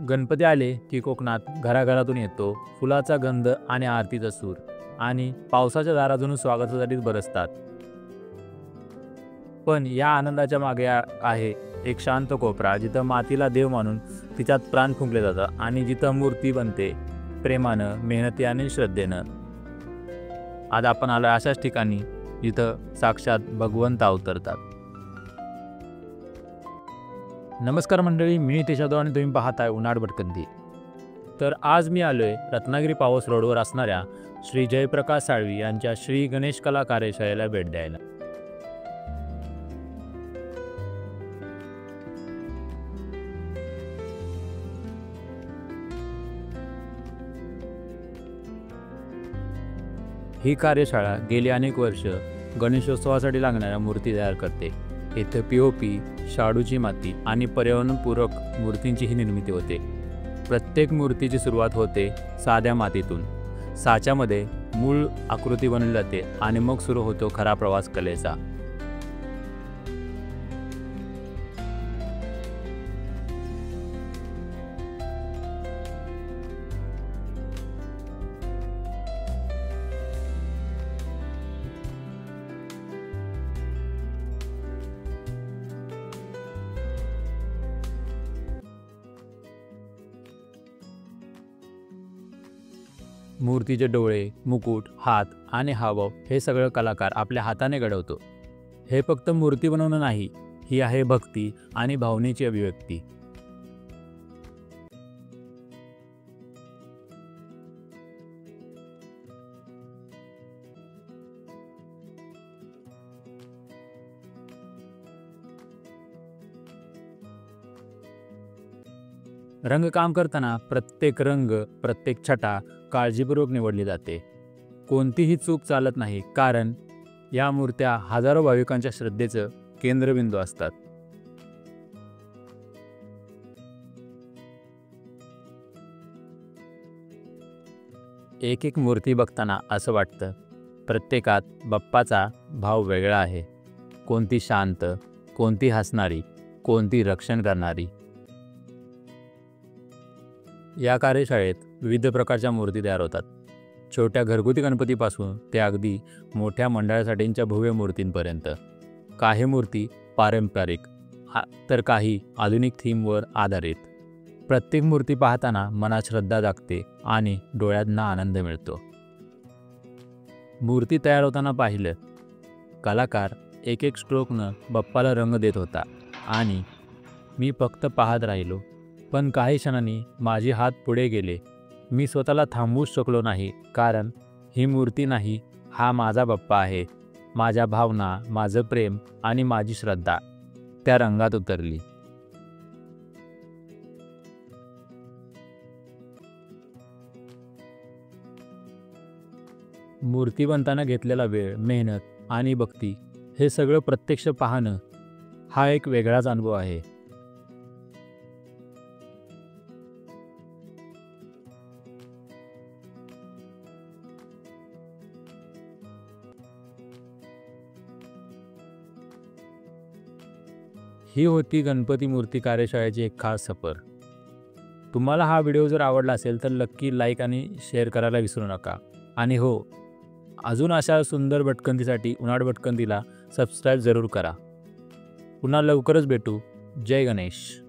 गणपती आले की कोकणात घराघरातून येतो फुलाचा गंध आणि आरतीचा सूर आणि पावसाच्या दारातून स्वागतासाठी बरसतात. पण या आनंदाच्या मागे आहे एक शांत कोपरा, जिथं मातीला देव मानून तिच्यात प्राण फुंकले जातात आणि जिथं मूर्ती बनते प्रेमानं, मेहनती आणि श्रद्धेनं. आज आपण आलो अशाच ठिकाणी जिथं साक्षात भगवंत अवतरतात. नमस्कार मंडळी, मी नितेश यादव आणि तुम्ही पाहताय उनाड भटकंती. तर आज मी आलोय रत्नागिरी पावस रोडवर असणाऱ्या श्री जयप्रकाश साळवी यांच्या श्री गणेश कला कार्यशाळेला भेट द्यायला. ही कार्यशाळा गेली अनेक वर्ष गणेशोत्सवासाठी लागणाऱ्या मूर्ती तयार करते. इथे POP, शाडूची माती आणि पर्यावरणपूरक मूर्तींचीही निर्मिती होते. प्रत्येक मूर्तीची सुरुवात होते साध्या मातीतून. साच्यामध्ये मूळ आकृती बनवली जाते आणि मग सुरू होतो खरा प्रवास कलेचा. मूर्तीचे डोळे, मुकुट, हात आणि हावभाव हे सगळं कलाकार आपल्या हाताने घडवतो. हे फक्त मूर्ती बनवणं नाही, ही आहे भक्ती आणि भावनेची अभिव्यक्ती. रंगकाम करताना प्रत्येक रंग, प्रत्येक छटा काळजीपूर्वक निवडली जाते. कोणतीही चूक चालत नाही, कारण या मूर्त्या हजारो भाविकांच्या श्रद्धेचं केंद्रबिंदू असतात. एक एक मूर्ती बघताना असं वाटतं प्रत्येकात बाप्पाचा भाव वेगळा आहे. कोणती शांत, कोणती हसणारी, कोणती रक्षण करणारी. या कार्यशाळेत विविध प्रकारच्या मूर्ती तयार होतात. छोट्या घरगुती गणपतीपासून ते अगदी मोठ्या मंडळासाठीच्या भव्य मूर्तींपर्यंत. काही मूर्ती पारंपरिक तर काही आधुनिक थीमवर आधारित. प्रत्येक मूर्ती पाहताना मनात श्रद्धा जागते आणि डोळ्यांना आनंद मिळतो. मूर्ती तयार होताना पाहिलं, कलाकार एक एक स्ट्रोकनं बाप्पाला रंग देत होता आणि मी फक्त पाहत राहिलो. पण काही क्षणांनी माझे हात पुढे गेले. मी स्वतःला थांबवूच शकलो नाही, कारण ही मूर्ती नाही, हा माझा बाप्पा आहे. माझ्या भावना, माझं प्रेम आणि माझी श्रद्धा त्या रंगात उतरली. मूर्ती बनताना घेतलेला वेळ, मेहनत आणि भक्ती हे सगळं प्रत्यक्ष पाहणं हा एक वेगळाच अनुभव आहे. ही होती गणपती मूर्ती कार्यशाळेची एक खास सफर. तुम्हाला हा व्हिडिओ जर आवडला असेल तर नक्की लाईक आणि शेअर करायला विसरू नका. आणि हो, अजून अशा सुंदर भटकंतीसाठी उनाड भटकंतीला सबस्क्राईब जरूर करा. पुन्हा लवकरच भेटू. जय गणेश.